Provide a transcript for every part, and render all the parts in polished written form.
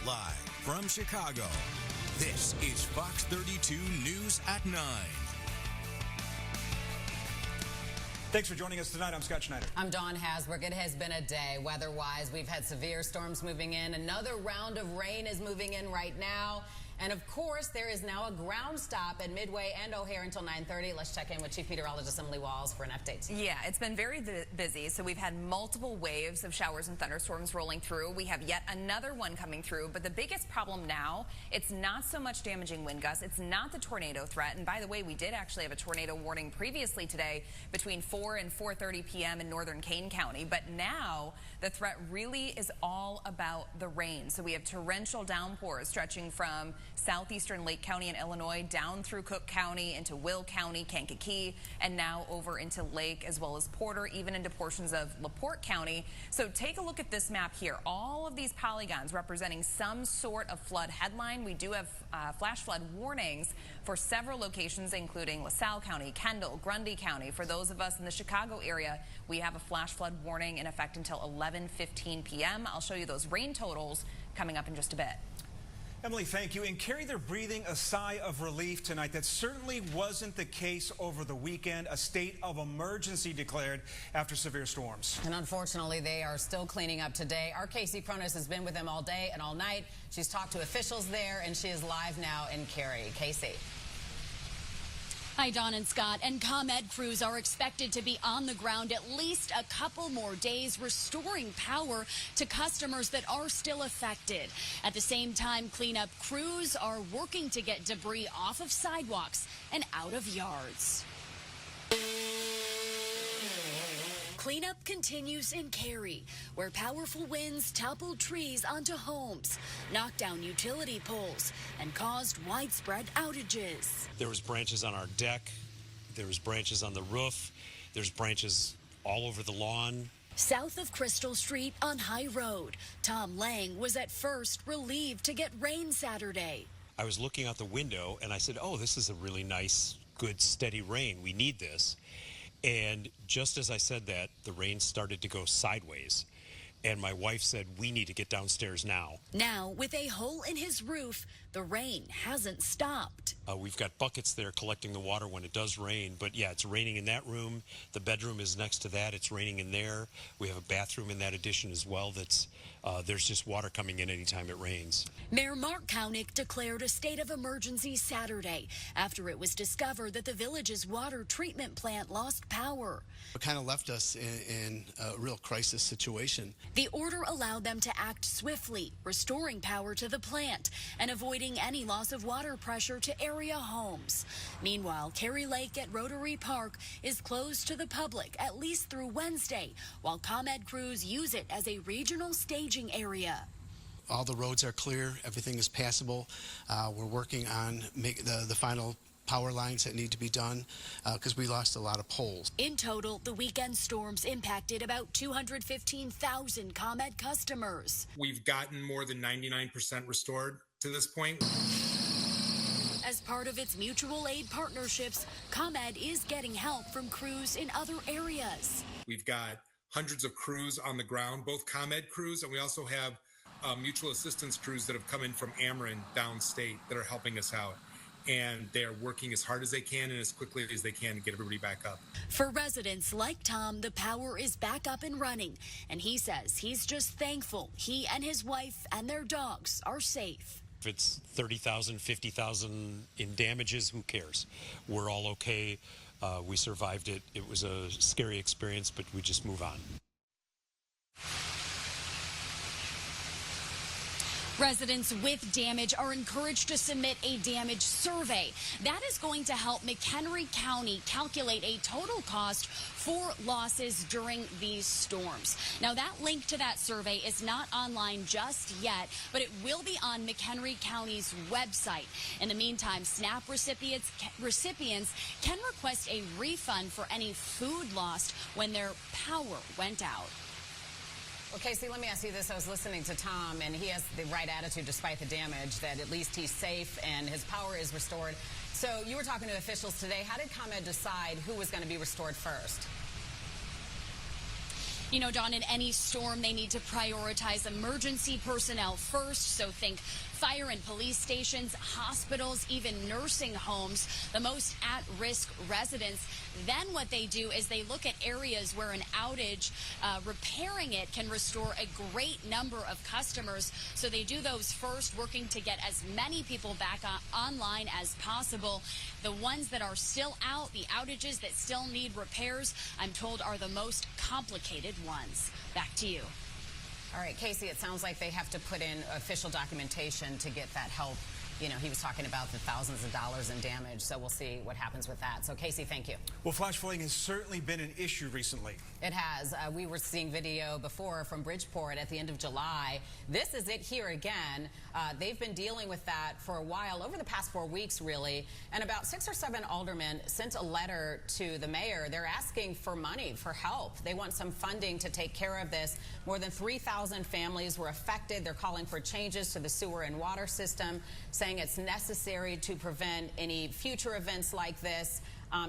Live from Chicago, this is Fox 32 News at 9. Thanks for joining us tonight. I'm Scott Schneider. I'm Dawn Hasbrook. It has been a day weather-wise. We've had severe storms moving in. Another round of rain is moving in right now. And of course, there is now a ground stop at Midway and O'Hare until 9:30. Let's check in with Chief Meteorologist Emily Walls for an update. Yeah, it's been very busy. So we've had multiple waves of showers and thunderstorms rolling through. We have yet another one coming through. But the biggest problem now, it's not so much damaging wind gusts. It's not the tornado threat. And by the way, we did actually have a tornado warning previously today between 4 and 4:30 p.m. in northern Kane County. But now the threat really is all about the rain. So we have torrential downpours stretching from southeastern Lake County in Illinois down through Cook County into Will County, Kankakee, and now over into Lake as well as Porter, even into portions of LaPorte County. So take a look at this map here. All of these polygons representing some sort of flood headline. We do have flash flood warnings for several locations, including LaSalle County, Kendall, Grundy County. For those of us in the Chicago area, we have a flash flood warning in effect until 11:15 p.m. I'll show you those rain totals coming up in just a bit. Emily, thank you. And Carrie, they're breathing a sigh of relief tonight. That certainly wasn't the case over the weekend. A state of emergency declared after severe storms. And unfortunately, they are still cleaning up today. Our Casey Pronis has been with them all day and all night. She's talked to officials there, and she is live now in Cary. Casey. Hi, Dawn and Scott. And ComEd crews are expected to be on the ground at least a couple more days, restoring power to customers that are still affected. At the same time, cleanup crews are working to get debris off of sidewalks and out of yards. Cleanup continues in Cary, where powerful winds toppled trees onto homes, knocked down utility poles, and caused widespread outages. There was branches on our deck, there was branches on the roof, there's branches all over the lawn. South of Crystal Street on High Road, Tom Lang was at first relieved to get rain Saturday. I was looking out the window and I said, oh, this is a really nice, good, steady rain. We need this. And just as I said that, the rain started to go sideways. And my wife said, we need to get downstairs now. Now, with a hole in his roof, the rain hasn't stopped. We've got buckets there collecting the water when it does rain. But yeah, it's raining in that room. The bedroom is next to that. It's raining in there. We have a bathroom in that addition as well. There's just water coming in anytime it rains. Mayor Mark Kounick declared a state of emergency Saturday after it was discovered that the village's water treatment plant lost power. It kind of left us in a real crisis situation. The order allowed them to act swiftly, restoring power to the plant and avoiding any loss of water pressure to area homes. Meanwhile, Cary Lake at Rotary Park is closed to the public at least through Wednesday, while ComEd crews use it as a regional staging area. All the roads are clear. Everything is passable. We're working on the final power lines that need to be done because we lost a lot of poles. In total, the weekend storms impacted about 215,000 ComEd customers. We've gotten more than 99% restored to this point. As part of its mutual aid partnerships, ComEd is getting help from crews in other areas. We've got hundreds of crews on the ground, both ComEd crews, and we also have mutual assistance crews that have come in from Ameren downstate that are helping us out. And they're working as hard as they can and as quickly as they can to get everybody back up. For residents like Tom, the power is back up and running, and he says he's just thankful he and his wife and their dogs are safe. If it's 30,000, 50,000 in damages, who cares? We're all okay. We survived it. It was a scary experience, but we just move on. Residents with damage are encouraged to submit a damage survey. That is going to help McHenry County calculate a total cost for losses during these storms. Now, that link to that survey is not online just yet, but it will be on McHenry County's website. In the meantime, SNAP recipients can request a refund for any food lost when their power went out. Well, Casey, let me ask you this. I was listening to Tom, and he has the right attitude despite the damage, that at least he's safe and his power is restored. So you were talking to officials today. How did ComEd decide who was going to be restored first? You know, Dawn, in any storm, they need to prioritize emergency personnel first. So think fire and police stations, hospitals, even nursing homes, the most at-risk residents. Then what they do is they look at areas where an outage, repairing it can restore a great number of customers. So they do those first, working to get as many people back online as possible. The ones that are still out, the outages that still need repairs, I'm told are the most complicated ones. Back to you. All right, Casey, it sounds like they have to put in official documentation to get that help. You know, he was talking about the thousands of dollars in damage, so we'll see what happens with that. So, Casey, thank you. Well, flash flooding has certainly been an issue recently. It has. We were seeing video before from Bridgeport at the end of July. This is it here again. They've been dealing with that for a while, over the past 4 weeks, really. And about 6 or 7 aldermen sent a letter to the mayor. They're asking for money, for help. They want some funding to take care of this. More than 3,000 families were affected. They're calling for changes to the sewer and water system, saying it's necessary to prevent any future events like this.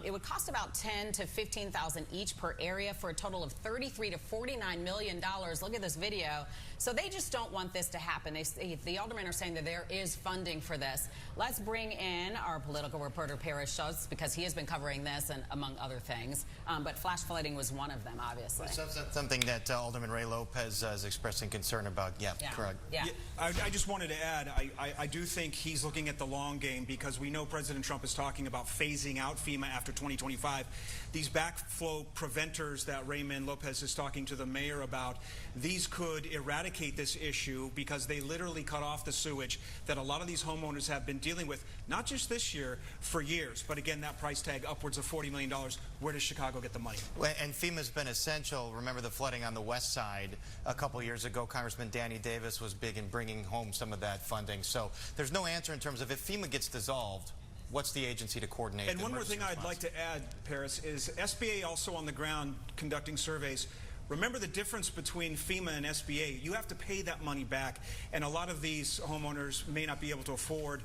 It would cost about $10,000 to $15,000 each per area for a total of $33 to $49 million. Look at this video. So they just don't want this to happen. The aldermen are saying that there is funding for this. Let's bring in our political reporter, Paris Schultz, because he has been covering this and among other things. But flash flooding was one of them, obviously. So that's something that Alderman Ray Lopez is expressing concern about. Yeah, correct. Yeah. I just wanted to add, I do think he's looking at the long game, because we know President Trump is talking about phasing out FEMA after 2025. These backflow preventers that Raymond Lopez is talking to the mayor about, these could eradicate this issue, because they literally cut off the sewage that a lot of these homeowners have been dealing with, not just this year, for years. But again, that price tag upwards of $40 million. Where does Chicago get the money? And FEMA's been essential. Remember the flooding on the west side a couple years ago. Congressman Danny Davis was big in bringing home some of that funding. So there's no answer in terms of if FEMA gets dissolved, what's the agency to coordinate? And one more thing I'd like to add, Paris, is SBA also on the ground conducting surveys. Remember the difference between FEMA and SBA. You have to pay that money back, and a lot of these homeowners may not be able to afford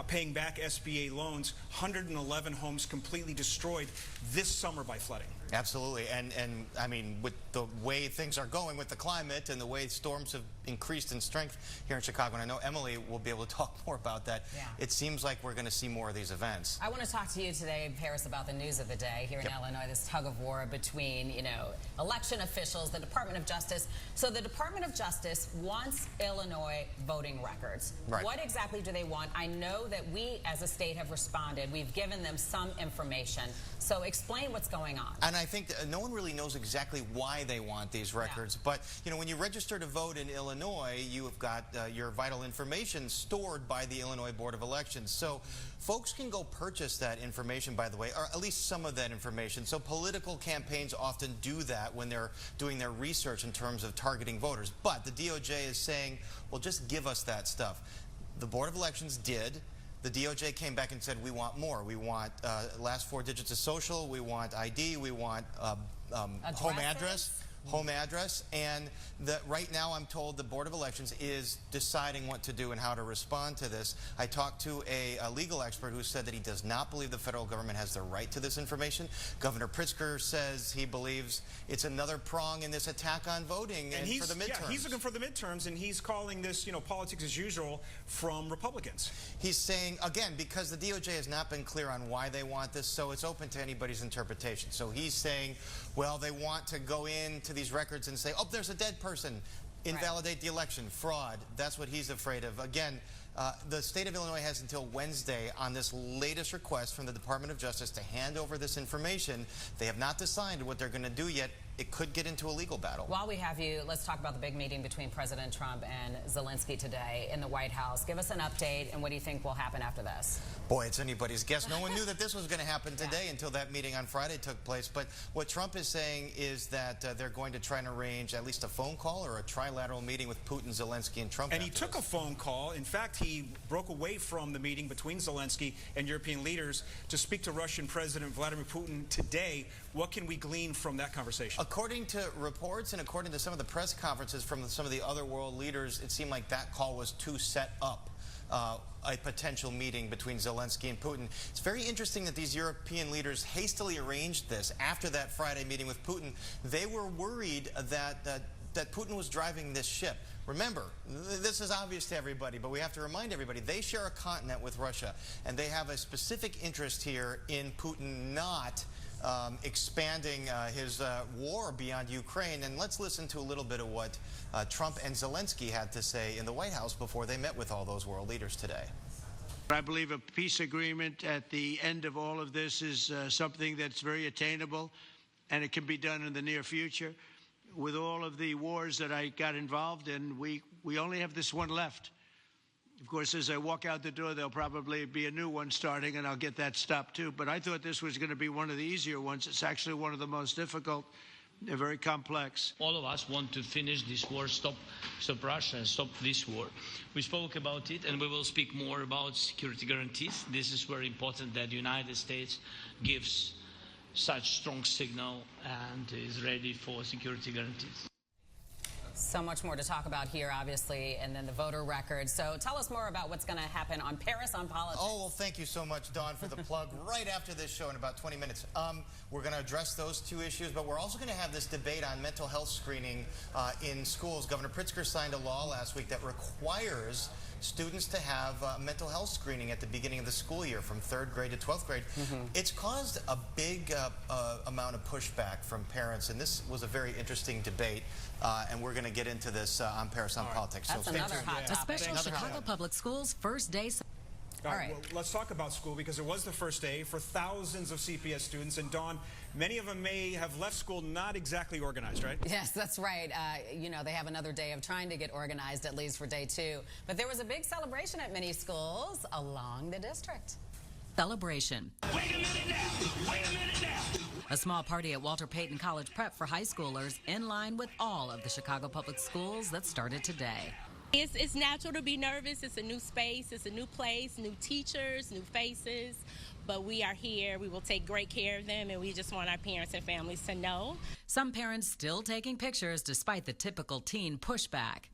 paying back SBA loans. 111 homes completely destroyed this summer by flooding. Absolutely. And I mean, with the way things are going with the climate and the way storms have increased in strength here in Chicago, and I know Emily will be able to talk more about that, it seems like we're going to see more of these events. I want to talk to you today, Paris, about the news of the day here in Illinois, this tug of war between, you know, election officials, the Department of Justice. So the Department of Justice wants Illinois voting records. Right. What exactly do they want? I know that we as a state have responded. We've given them some information. So explain what's going on. And I think that no one really knows exactly why they want these records. But, you know, when you register to vote in Illinois, you have got your vital information stored by the Illinois Board of Elections. So folks can go purchase that information, by the way, or at least some of that information. So political campaigns often do that when they're doing their research in terms of targeting voters. But the DOJ is saying, well, just give us that stuff. The Board of Elections did. The DOJ came back and said, we want more. We want last 4 digits of social. We want ID. We want home address. And right now I'm told the Board of Elections is deciding what to do and how to respond to this. I talked to a legal expert who said that he does not believe the federal government has the right to this information. Governor Pritzker says he believes it's another prong in this attack on voting and for the midterms. Yeah, he's looking for the midterms, and he's calling this, you know, politics as usual from Republicans. He's saying, again, because the DOJ has not been clear on why they want this, so it's open to anybody's interpretation. So he's saying, well, they want to go into these records and say, oh, there's a dead person, invalidate the election, fraud. That's what he's afraid of. Again, the state of Illinois has until Wednesday on this latest request from the Department of Justice to hand over this information. They have not decided what they're going to do yet. It could get into a legal battle. While we have you, let's talk about the big meeting between President Trump and Zelensky today in the White House. Give us an update, and what do you think will happen after this? Boy, it's anybody's guess. No one knew that this was going to happen today until that meeting on Friday took place. But what Trump is saying is that they're going to try and arrange at least a phone call or a trilateral meeting with Putin, Zelensky, and Trump. And he took a phone call. In fact, he broke away from the meeting between Zelensky and European leaders to speak to Russian President Vladimir Putin today. What can we glean from that conversation? According to reports and according to some of the press conferences from some of the other world leaders, it seemed like that call was to set up a potential meeting between Zelensky and Putin. It's very interesting that these European leaders hastily arranged this after that Friday meeting with Putin. They were worried that Putin was driving this ship. Remember, this is obvious to everybody, but we have to remind everybody, they share a continent with Russia, and they have a specific interest here in Putin not expanding his war beyond Ukraine. And let's listen to a little bit of what Trump and Zelensky had to say in the White House before they met with all those world leaders today. I believe a peace agreement at the end of all of this is something that's very attainable, and it can be done in the near future. With all of the wars that I got involved in, we only have this one left. Of course, as I walk out the door, there'll probably be a new one starting, and I'll get that stopped too. But I thought this was going to be one of the easier ones. It's actually one of the most difficult. They're very complex. All of us want to finish this war, stop Russia, and stop this war. We spoke about it, and we will speak more about security guarantees. This is very important that the United States gives such strong signal and is ready for security guarantees. So much more to talk about here, obviously, and then the voter record. So tell us more about what's going to happen on Paris on Politics. Oh, well, thank you so much, Dawn, for the plug. Right after this show in about 20 minutes. We're going to address those two issues, but we're also going to have this debate on mental health screening in schools. Governor Pritzker signed a law last week that requires students to have mental health screening at the beginning of the school year from 3rd grade to 12th grade. It's caused a big amount of pushback from parents, and this was a very interesting debate, and we're going to get into this on Paris on Politics. That's so another hot topic. A special Chicago Public Schools first day. All right, well, let's talk about school because it was the first day for thousands of CPS students. And Dawn, many of them may have left school not exactly organized, right? Yes, that's right. You know, they have another day of trying to get organized, at least for day 2. But there was a big celebration at many schools along the district. Celebration. Wait a minute now! Wait a minute now! A small party at Walter Payton College Prep for high schoolers in line with all of the Chicago Public Schools that started today. It's natural to be nervous. It's a new space. It's a new place, new teachers, new faces. But we are here. We will take great care of them, and we just want our parents and families to know. Some parents still taking pictures despite the typical teen pushback.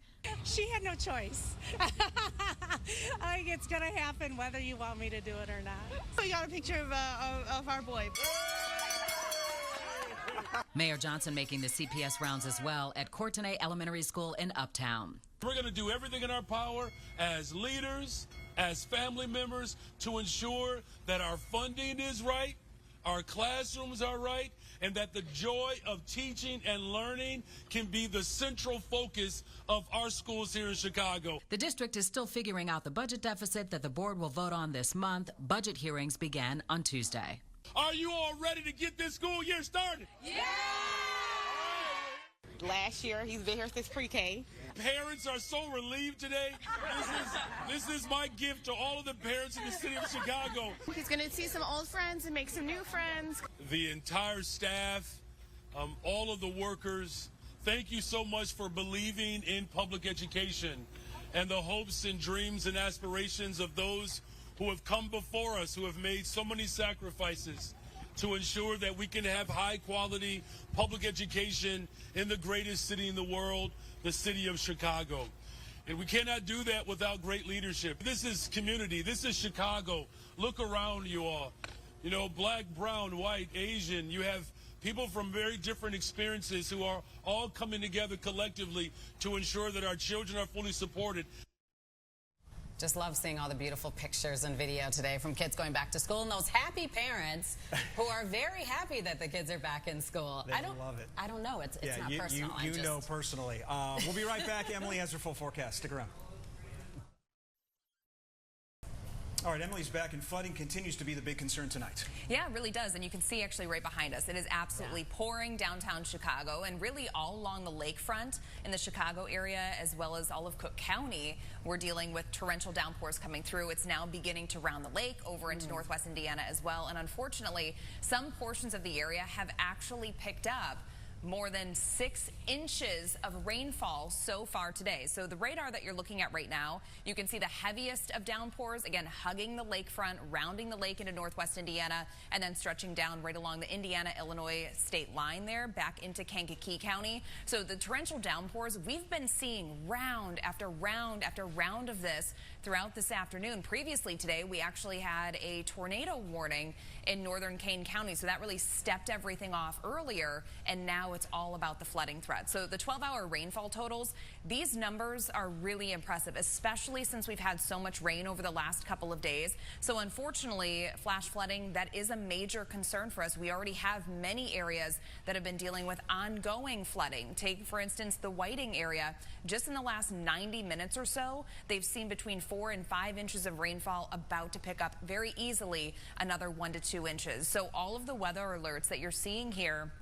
She had no choice. I think it's going to happen whether you want me to do it or not. We got a picture of our boy. Mayor Johnson making the CPS rounds as well at Courtenay Elementary School in Uptown. We're going to do everything in our power as leaders, as family members, to ensure that our funding is right, our classrooms are right, and that the joy of teaching and learning can be the central focus of our schools here in Chicago. The district is still figuring out the budget deficit that the board will vote on this month. Budget hearings began on Tuesday. Are you all ready to get this school year started? Yeah! Last year, he's been here since pre-K. Parents are so relieved today. This is my gift to all of the parents in the city of Chicago. He's going to see some old friends and make some new friends. The entire staff, all of the workers, thank you so much for believing in public education and the hopes and dreams and aspirations of those who have come before us, who have made so many sacrifices to ensure that we can have high-quality public education in the greatest city in the world, the city of Chicago. And we cannot do that without great leadership. This is community. This is Chicago. Look around you all. You know, black, brown, white, Asian. You have people from very different experiences who are all coming together collectively to ensure that our children are fully supported. Just love seeing all the beautiful pictures and video today from kids going back to school and those happy parents who are very happy that the kids are back in school. They love it. I don't know. It's not personal. You know personally. We'll be right back. Emily has her full forecast. Stick around. All right, Emily's back, and flooding continues to be the big concern tonight. Yeah, it really does, and you can see actually right behind us, it is absolutely pouring downtown Chicago and really all along the lakefront in the Chicago area as well as all of Cook County. We're dealing with torrential downpours coming through. It's now beginning to round the lake over into northwest Indiana as well, and unfortunately, some portions of the area have actually picked up more than 6 inches of rainfall so far today. So the radar that you're looking at right now, you can see the heaviest of downpours, again, hugging the lakefront, rounding the lake into northwest Indiana, and then stretching down right along the Indiana-Illinois state line there, back into Kankakee County. So the torrential downpours, we've been seeing round after round after round of this throughout this afternoon. Previously today, we actually had a tornado warning in northern Kane County, so that really stepped everything off earlier, and now it's all about the flooding threat. So the 12-hour rainfall totals, these numbers are really impressive, especially since we've had so much rain over the last couple of days. So unfortunately, flash flooding, that is a major concern for us. We already have many areas that have been dealing with ongoing flooding. Take, for instance, the Whiting area. Just in the last 90 minutes or so, they've seen between 4 and 5 inches of rainfall, about to pick up very easily another 1 to 2 inches. So all of the weather alerts that you're seeing here,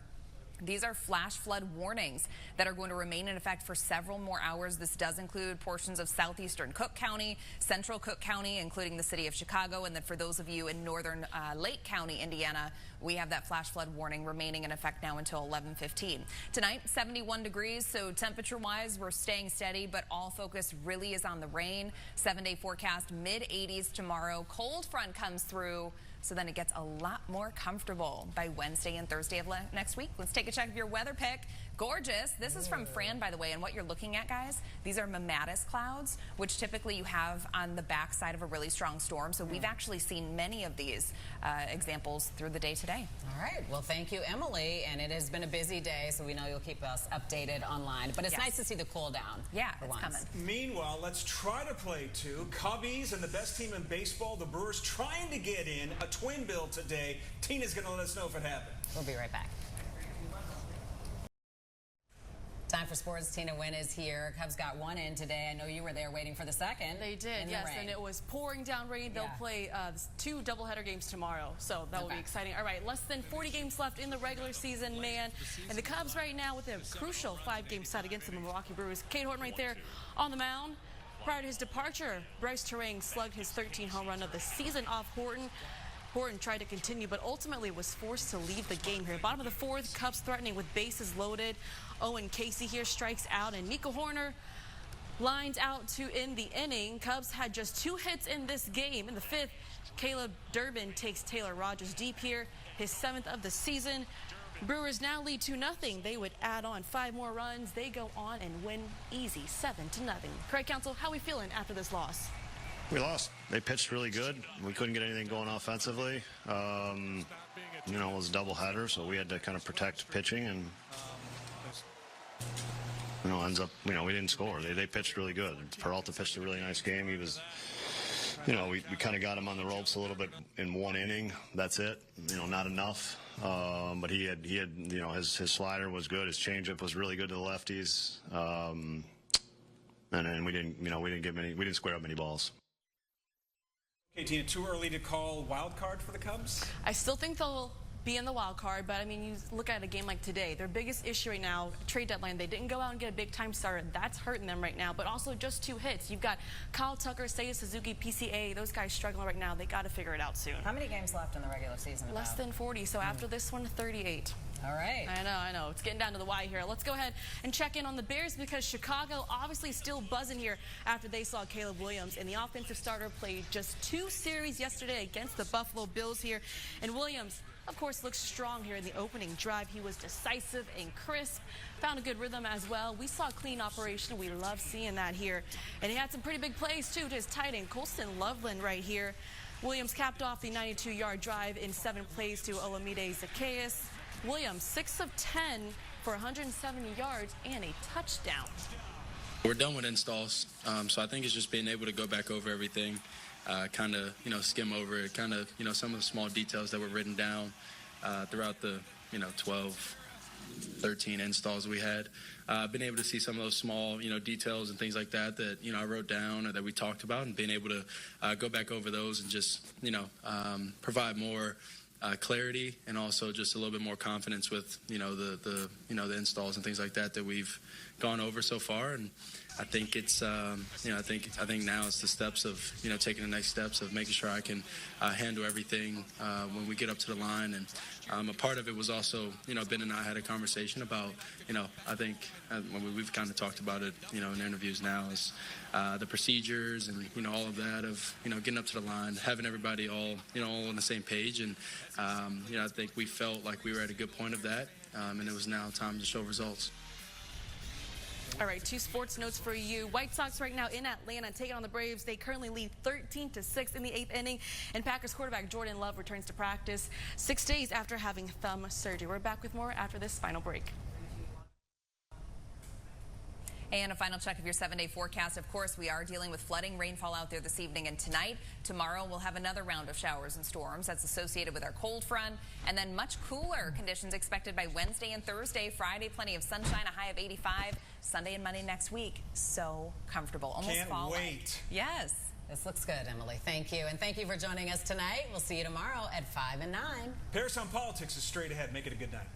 these are flash flood warnings that are going to remain in effect for several more hours. This does include portions of southeastern Cook County, central Cook County, including the city of Chicago. And then for those of you in northern Lake County, Indiana, we have that flash flood warning remaining in effect now until 11:15. Tonight, 71 degrees, so temperature-wise, we're staying steady, but all focus really is on the rain. 7-day forecast, mid-80s tomorrow. Cold front comes through, so then it gets a lot more comfortable by Wednesday and Thursday of next week. Let's take a check of your weather pick. Gorgeous. This is from Fran, by the way, and what you're looking at, guys, these are mammatus clouds, which typically you have on the backside of a really strong storm. So we've actually seen many of these examples through the day today. All right. Well, thank you, Emily. And it has been a busy day, so we know you'll keep us updated online. But it's nice to see the cool down. Yeah, for it's once. coming. Meanwhile, let's try to play two. Cubbies and the best team in baseball, the Brewers, trying to get in a twin bill today. Tina's going to let us know if it happened. We'll be right back. Time for sports. Tina Nguyen is here. Cubs got one in today. I know you were there waiting for the second. They did, yes, and it was pouring down rain. They'll play 2 doubleheader games tomorrow, so that will be exciting. All right, less than 40 games left in the regular season, man. And the Cubs right now with a crucial 5-game set against the Milwaukee Brewers. Kate Horton right there on the mound. Prior to his departure, Bryce Terang slugged his 13th home run of the season off Horton. Horton tried to continue, but ultimately was forced to leave the game here. Bottom of the 4th, Cubs threatening with bases loaded. Owen Casey here strikes out, and Nico Horner lines out to end the inning. Cubs had just 2 hits in this game. In the 5th, Caleb Durbin takes Taylor Rogers deep here, his 7th of the season. Brewers now lead 2-0. They would add on 5 more runs. They go on and win easy, 7-0. Craig Counsell, how are we feeling after this loss? We lost. They pitched really good. We couldn't get anything going offensively. You know, it was a doubleheader, so we had to kind of protect pitching, and you know, ends up, you know, we didn't score. They pitched really good. Peralta pitched a really nice game. He was, you know, we kind of got him on the ropes a little bit in 1 inning. That's it. You know, not enough. But he had, you know, his slider was good. His changeup was really good to the lefties. And then we didn't square up many balls. Okay, Tina, too early to call wild card for the Cubs? I still think they'll be in the wild card, but I mean, you look at a game like today, their biggest issue right now, trade deadline, they didn't go out and get a big time starter. That's hurting them right now, but also just 2 hits. You've got Kyle Tucker, Seiya Suzuki, PCA, those guys struggling right now. They got to figure it out soon. How many games left in the regular season? Less than 40, so after this one, 38. All right. I know. It's getting down to the wire here. Let's go ahead and check in on the Bears, because Chicago obviously still buzzing here after they saw Caleb Williams. And the offensive starter played just 2 series yesterday against the Buffalo Bills here. And Williams, of course, looks strong here in the opening drive. He was decisive and crisp, found a good rhythm as well. We saw a clean operation. We love seeing that here. And he had some pretty big plays, too, to his tight end, Colston Loveland, right here. Williams capped off the 92-yard drive in 7 plays to Olamide Zacchaeus. Williams, 6 of 10 for 170 yards and a touchdown. We're done with installs, so I think it's just being able to go back over everything, kind of, you know, skim over it, kind of, you know, some of the small details that were written down throughout the, you know, 12, 13 installs we had. Been able to see some of those small, you know, details and things like that that, you know, I wrote down or that we talked about, and being able to go back over those and just, you know, provide more clarity and also just a little bit more confidence with, you know, the installs and things like that we've gone over so far. And I think it's, I think now it's the steps of, taking the next steps of making sure I can handle everything when we get up to the line. And a part of it was also, Ben and I had a conversation about, I think we've kind of talked about it, in interviews now, is the procedures and, all of that of, getting up to the line, having everybody all, all on the same page. And, I think we felt like we were at a good point of that. And it was now time to show results. All right, 2 sports notes for you. White Sox right now in Atlanta taking on the Braves. They currently lead 13-6 in the 8th inning. And Packers quarterback Jordan Love returns to practice 6 days after having thumb surgery. We're back with more after this final break. And a final check of your 7-day forecast. Of course, we are dealing with flooding, rainfall out there this evening and tonight. Tomorrow, we'll have another round of showers and storms that's associated with our cold front. And then much cooler conditions expected by Wednesday and Thursday. Friday, plenty of sunshine, a high of 85. Sunday and Monday next week. So comfortable. Almost fall. Can't wait. Yes. This looks good, Emily. Thank you. And thank you for joining us tonight. We'll see you tomorrow at 5 and 9. Paris on Politics is straight ahead. Make it a good night.